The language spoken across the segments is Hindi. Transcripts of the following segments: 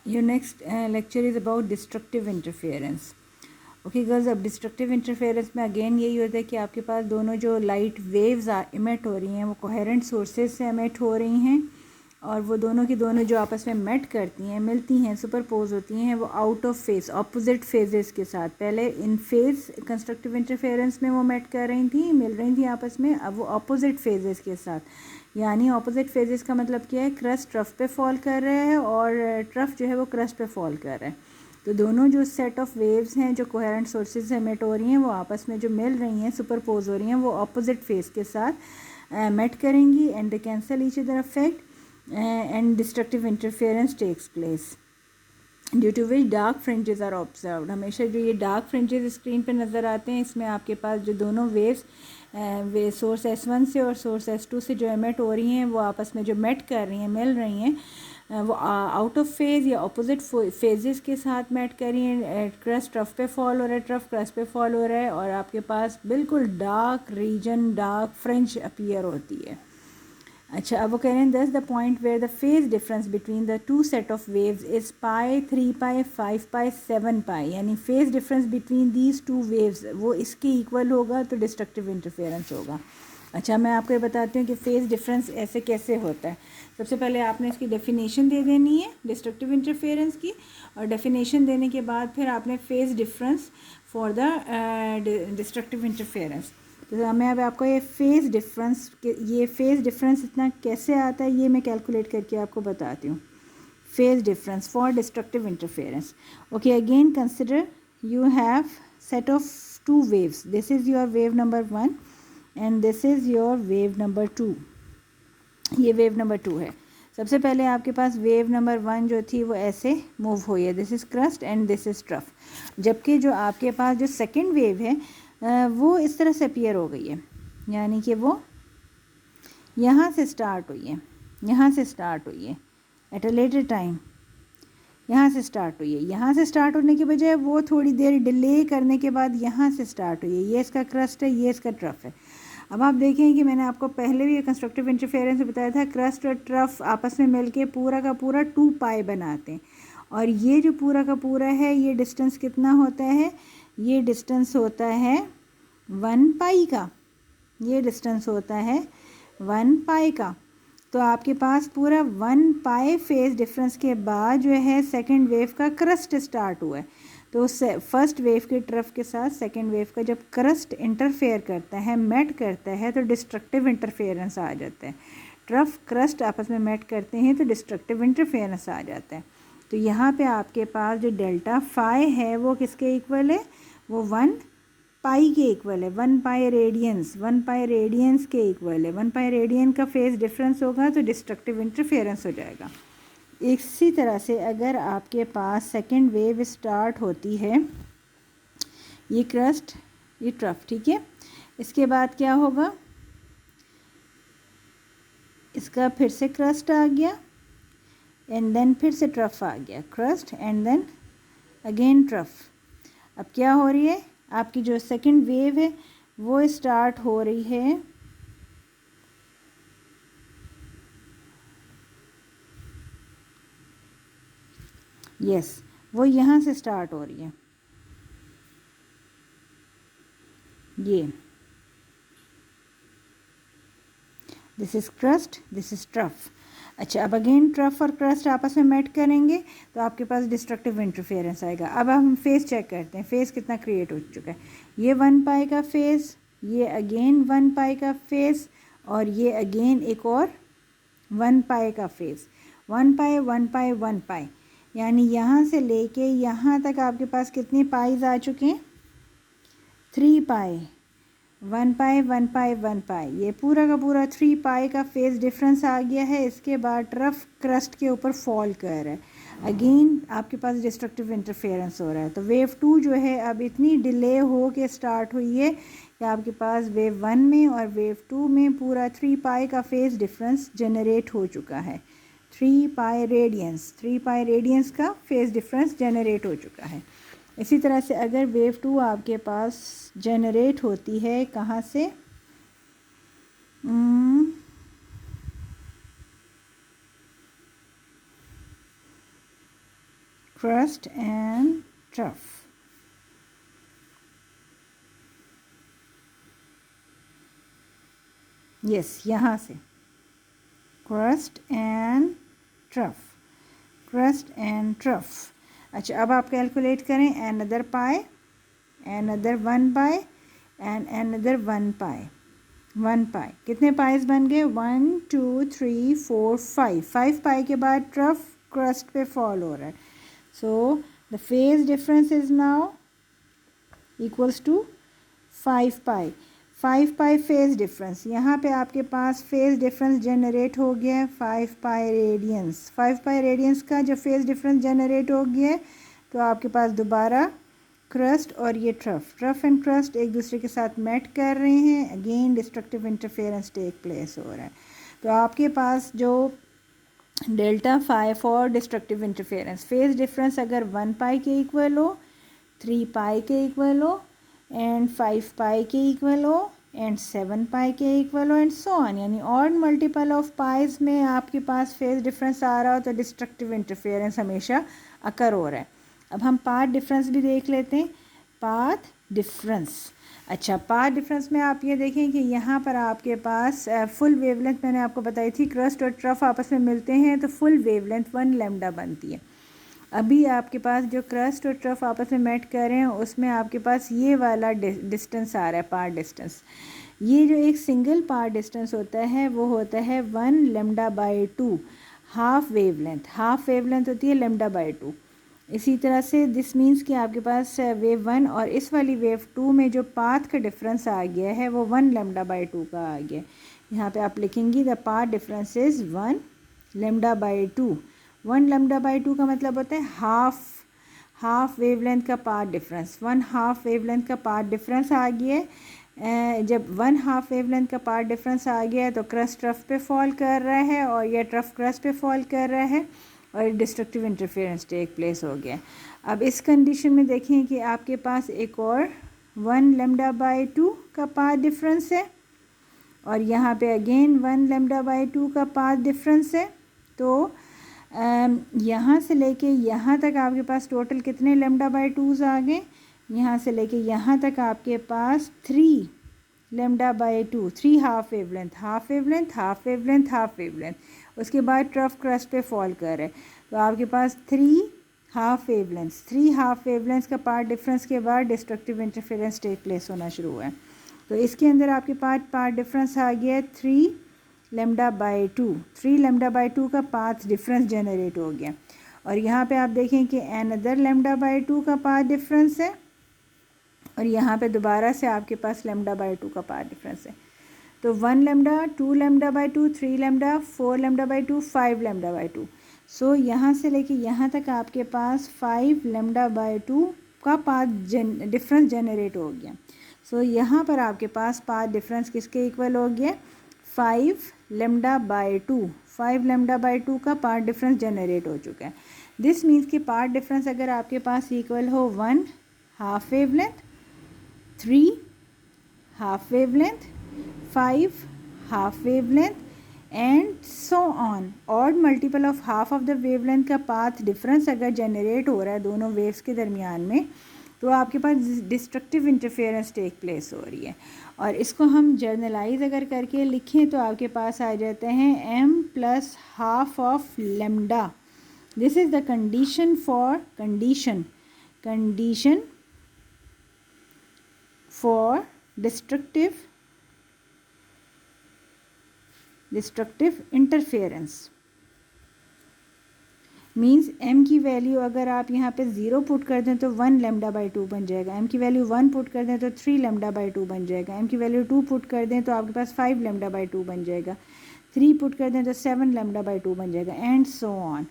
Your next lecture is about destructive interference. Okay girls, अब डिस्ट्रक्टिव इंटरफेरेंस में अगेन यही होता है कि आपके पास दोनों जो लाइट वेव्स इमिट हो रही हैं वो कोहेरेंट सोर्सेज से इमिट हो रही हैं, और वो दोनों की दोनों जो आपस में मेट करती हैं, मिलती हैं, सुपरपोज होती हैं, वो out of phase opposite phases के साथ। पहले इन फेज कंस्ट्रक्टिव इंटरफेरेंस में वो मेट कर रही थी, मिल रही थी आपस में, अब वो ऑपोजिट फेजेस के साथ। यानी ऑपोजिट फेजेस का मतलब क्या है, क्रस्ट ट्रफ पे फॉल कर रहा है और ट्रफ जो है वो क्रस्ट पे फॉल कर रहा है। तो दोनों जो सेट ऑफ वेव्स हैं जो कोहेरेंट सोर्सेज से एमिट हो रही हैं वो आपस में जो मिल रही हैं, सुपरपोज हो रही हैं, वो ऑपोजिट फेज के साथ मेट करेंगी and they cancel each other effect and destructive interference takes place due to which dark fringes are observed. हमेशा जो ये डार्क फ्रिंजेस स्क्रीन पर नज़र आते हैं, इसमें आपके पास जो दोनों वेव्स वे सोर्स S1 से और सोर्स S2 से जो एमिट हो रही हैं वो आपस में जो मेट कर रही हैं, मिल रही हैं, वो आउट ऑफ फेज़ या अपोजिट फेजेस के साथ मैट कर रही हैं। क्रस्ट ट्रफ पे फॉल हो रहा है, ट्रफ क्रस्ट पे फॉल हो रहा है, और आपके पास बिल्कुल dark region, dark fringe appear होती है। अच्छा, अब वो कह रहे हैं thus the point where the phase difference between the two set of waves is pi, 3 pi, 5 pi, 7 pi, यानी phase difference between these two waves वो इसके इक्वल होगा तो डिस्ट्रक्टिव इंटरफेरेंस होगा। अच्छा, मैं आपको ये बताती हूँ कि फेज डिफरेंस ऐसे कैसे होता है। सबसे पहले आपने इसकी डेफिनेशन दे देनी है डिस्ट्रक्टिव इंटरफेरेंस की, और डेफिनेशन देने के बाद फिर आपने phase difference for the destructive interference. तो मैं अब आपको ये फेज़ डिफरेंस इतना कैसे आता है ये मैं कैलकुलेट करके आपको बताती हूँ। Phase difference for destructive interference. Okay, again consider you have set of two waves, this is your wave number 1 and this is your wave number 2। ये वेव नंबर 2 है। सबसे पहले आपके पास वेव नंबर 1 जो थी वो ऐसे मूव हुई है, this is crust and this is trough. जबकि जो आपके पास जो सेकेंड वेव है वो इस तरह से अपीयर हो गई है, यानी कि वो यहाँ से स्टार्ट हुई है, यहाँ से स्टार्ट हुई है एट अ लेटर टाइम, यहाँ से स्टार्ट हुई है। यहाँ से स्टार्ट होने के बजाय वो थोड़ी देर डिले करने के बाद यहाँ से स्टार्ट हुई है। ये इसका क्रस्ट है, ये इसका ट्रफ है। अब आप देखें कि मैंने आपको पहले भी कंस्ट्रक्टिव इंटरफेरेंस बताया था, क्रस्ट और ट्रफ आपस में मिलके पूरा का पूरा 2 पाई बनाते हैं, और ये जो पूरा का पूरा है ये डिस्टेंस कितना होता है, ये डिस्टेंस होता है 1 पाई का, ये डिस्टेंस होता है 1 पाई का। तो आपके पास पूरा 1 पाई फेज डिफरेंस के बाद जो है सेकेंड वेव का क्रस्ट स्टार्ट हुआ है। तो फर्स्ट वेव के ट्रफ के साथ सेकेंड वेव का जब क्रस्ट इंटरफेयर करता है, मेट करता है, तो डिस्ट्रक्टिव इंटरफेरेंस आ जाता है। ट्रफ क्रस्ट आपस में मेट करते हैं तो डिस्ट्रक्टिव इंटरफेरेंस आ जाता है। तो यहाँ पे आपके पास जो डेल्टा फाई है वो किसके इक्वल है, वो 1 पाई के इक्वल है, 1 पाई रेडियंस, 1 पाई रेडियंस के इक्वल है। 1 पाई रेडियन का फेज डिफरेंस होगा तो डिस्ट्रक्टिव इंटरफेरेंस हो जाएगा। इसी तरह से अगर आपके पास सेकेंड वेव स्टार्ट होती है, ये क्रस्ट, ये ट्रफ, ठीक है, इसके बाद क्या होगा, इसका फिर से क्रस्ट आ गया एंड देन फिर से ट्रफ आ गया, crest and then again trough. अब क्या हो रही है, आपकी जो सेकेंड वेव है वो स्टार्ट हो रही है यस वो यहाँ से स्टार्ट हो रही है, ये this is crust, this is trough. अच्छा, अब अगेन ट्रफ और क्रस्ट आपस में मेट करेंगे तो आपके पास डिस्ट्रक्टिव इंटरफेरेंस आएगा। अब हम फेज़ चेक करते हैं, फेज़ कितना क्रिएट हो चुका है। ये 1 पाई का फेज़, ये अगेन 1 पाई का फेज़, और ये अगेन एक और 1 पाई का फेज़, 1 पाई 1 पाई 1 पाई, यानी यहाँ से लेके यहाँ तक आपके पास कितने पाइज आ चुके हैं, 3 पाई, 1 पाई 1 पाई 1 पाई, ये पूरा का पूरा 3 पाई का फेज डिफरेंस आ गया है। इसके बाद ट्रफ क्रस्ट के ऊपर फॉल कर रहा है, अगेन आपके पास डिस्ट्रक्टिव इंटरफेरेंस हो रहा है। तो वेव 2 जो है अब इतनी डिले हो के स्टार्ट हुई है कि आपके पास वेव 1 में और वेव 2 में पूरा 3 पाई का फेज डिफरेंस जनरेट हो चुका है। 3 पाई रेडियंस का फेज डिफरेंस जनरेट हो चुका है। इसी तरह से अगर वेव 2 आपके पास जनरेट होती है कहाँ से, crust and trough. यस यहाँ से crust and trough, crust and trough. अच्छा, अब आप कैलकुलेट करें another pi, another 1 pi and another 1 pi. 1 pi कितने पाइज बन गए? 1 2 3 4 5. 5 पाई के बाद ट्रफ क्रस्ट पे फॉल हो रहा है. So the phase difference is now equals to 5 pi. 5 pi phase difference, यहाँ पे आपके पास फेज डिफरेंस जनरेट हो गया है 5 पाई रेडियंस. 5 पाई रेडियंस का जब फेज डिफरेंस जनरेट हो गया है तो आपके पास दोबारा क्रस्ट और ये ट्रफ एंड क्रस्ट एक दूसरे के साथ मेट कर रहे हैं. Again destructive interference take place हो रहा है. तो आपके पास जो delta phi for destructive interference, phase difference अगर 1 पाई के इक्वल हो, 3 पाई के इक्वल हो एंड 5 पाई के इक्वल हो एंड 7 पाई के इक्वल हो एंड सो ऑन, यानी ऑड मल्टीपल ऑफ पाइज में आपके पास फेज डिफरेंस आ रहा हो तो डिस्ट्रक्टिव इंटरफेरेंस हमेशा अकर हो रहा है. अब हम पाथ डिफरेंस भी देख लेते हैं. पाथ डिफरेंस, अच्छा पाथ डिफरेंस में आप ये देखें कि यहाँ पर आपके पास फुल वेवलेंथ मैंने आपको बताई थी, क्रस्ट और ट्रफ आपस में मिलते हैं तो फुल वेवलेंथ 1 लैम्डा बनती है. अभी आपके पास जो क्रस्ट और ट्रफ आपस में मेट कर रहे हैं उसमें आपके पास ये वाला डिस्टेंस आ रहा है, पाथ डिस्टेंस. ये जो एक सिंगल पाथ डिस्टेंस होता है वो होता है 1 लैम्डा बाई 2. हाफ वेवलेंथ होती है लैम्डा बाई 2. इसी तरह से दिस मीन्स कि आपके पास वेव 1 और इस वाली वेव 2 में जो पाथ का डिफरेंस आ गया है वो 1 लैम्डा बाई 2 का आ गया. यहाँ पे आप लिखेंगी the path difference is 1 lambda by 2. 1 lambda by 2 का मतलब होता है हाफ वेवलेंथ का पाथ डिफरेंस. 1 हाफ वेवलेंथ का पाथ डिफरेंस आ गया है. जब 1 हाफ वेवलेंथ का पाथ डिफरेंस आ गया है तो क्रस्ट ट्रफ पे फॉल कर रहा है और यह ट्रफ क्रस्ट पे फॉल कर रहा है और डिस्ट्रक्टिव इंटरफेरेंस टेक प्लेस हो गया. अब इस कंडीशन में देखें कि आपके पास एक और 1 लैम्डा बाई 2 का पाथ डिफरेंस है और यहाँ पे अगेन 1 लैम्डा बाई 2 का पाथ डिफरेंस है. तो यहाँ से लेके यहाँ तक आपके पास टोटल कितने लैम्डा बाई 2s आ गए? यहाँ से लेके यहाँ तक आपके पास 3 लैम्डा बाई 2, 3 हाफ वेवलेंथ. उसके बाद ट्रफ क्रस्ट पे फॉल कर रहे तो आपके पास 3 हाफ वेवलेंथ्स का पार्ट डिफरेंस के बाद डिस्ट्रक्टिव इंटरफेरेंस टेक प्लेस होना शुरू हुआ है. तो इसके अंदर आपके पास पार्ट डिफरेंस आ गया 3 लैम्डा बाई 2. 3 लैम्डा बाई 2 का पाथ डिफरेंस जनरेट हो गया और यहाँ पे आप देखें कि अनदर लैम्डा बाई 2 का पाथ डिफरेंस है और यहाँ पे दोबारा से आपके पास लैम्डा बाई 2 का पाथ डिफरेंस है. तो 1 lambda, 2 lambda by 2, 3 lambda, 4 lambda by 2, 5 lambda by 2. सो यहाँ से लेके यहाँ तक आपके पास 5 लैम्डा बाई 2 का पाथ डिफरेंस जनरेट हो गया. सो यहाँ पर आपके पास पाथ डिफरेंस किसके इक्वल हो गया? 5 लैम्डा बाई 2. 5 लैम्डा बाई 2 का पाथ डिफरेंस जनरेट हो चुका है. दिस मीन्स कि पाथ डिफरेंस अगर आपके पास इक्वल हो 1 half wavelength, 3 half wavelength, 5 half wavelength and so on. Odd multiple of half of the wavelength का पाथ डिफरेंस अगर जनरेट हो रहा है दोनों वेव्स के दरमियान में तो आपके पास डिस्ट्रक्टिव इंटरफेरेंस टेक प्लेस हो रही है. और इसको हम जर्नलाइज अगर करके लिखें तो आपके पास आ जाते हैं m plus half of lambda. This is the condition for destructive interference. Means m की वैल्यू अगर आप यहाँ पे 0 पुट कर दें तो 1 लैम्डा बाई 2 बन जाएगा. m की वैल्यू 1 पुट कर दें तो 3 लैम्डा बाई 2 बन जाएगा. m की वैल्यू 2 पुट कर दें तो आपके पास 5 लैम्डा बाई 2 बन जाएगा. 3 पुट कर दें तो 7 लैम्डा बाई 2 बन जाएगा and so on.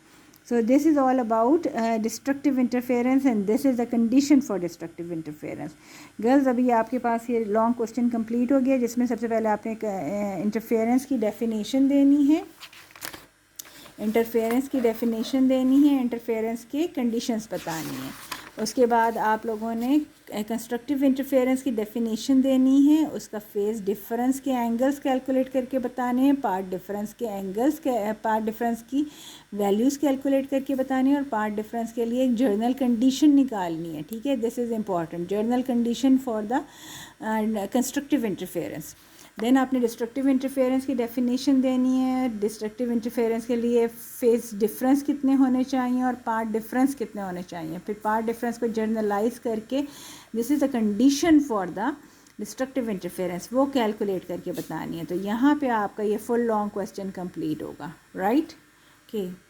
So this is all about destructive interference and this is the condition for destructive interference. Girls अभी आपके पास ये लॉन्ग क्वेश्चन कंप्लीट हो गया जिसमें सबसे पहले आपने इंटरफेरेंस की डेफिनेशन देनी है, इंटरफेरेंस के कंडीशंस बतानी है. उसके बाद आप लोगों ने कंस्ट्रक्टिव इंटरफेरेंस की डेफिनेशन देनी है, उसका फेज डिफरेंस के एंगल्स कैलकुलेट करके बताने हैं, पार्ट डिफरेंस के एंगल्स के पार्ट डिफरेंस की वैल्यूज़ कैलकुलेट करके बताने हैं, और पार्ट डिफरेंस के लिए एक जर्नल कंडीशन निकालनी है। ठीक है, this is important, general condition for the constructive interference. Then आपने डिस्ट्रक्टिव इंटरफेरेंस की डेफिनेशन देनी है, डिस्ट्रक्टिव इंटरफेरेंस के लिए फेज डिफरेंस कितने होने चाहिए और पार्ट डिफरेंस कितने होने चाहिए, फिर पार्ट डिफरेंस को जर्नलाइज करके this is the condition for the destructive interference, वो कैलकुलेट करके बतानी है। तो यहाँ पे आपका ये फुल लॉन्ग क्वेश्चन कंप्लीट होगा, राइट। ओके।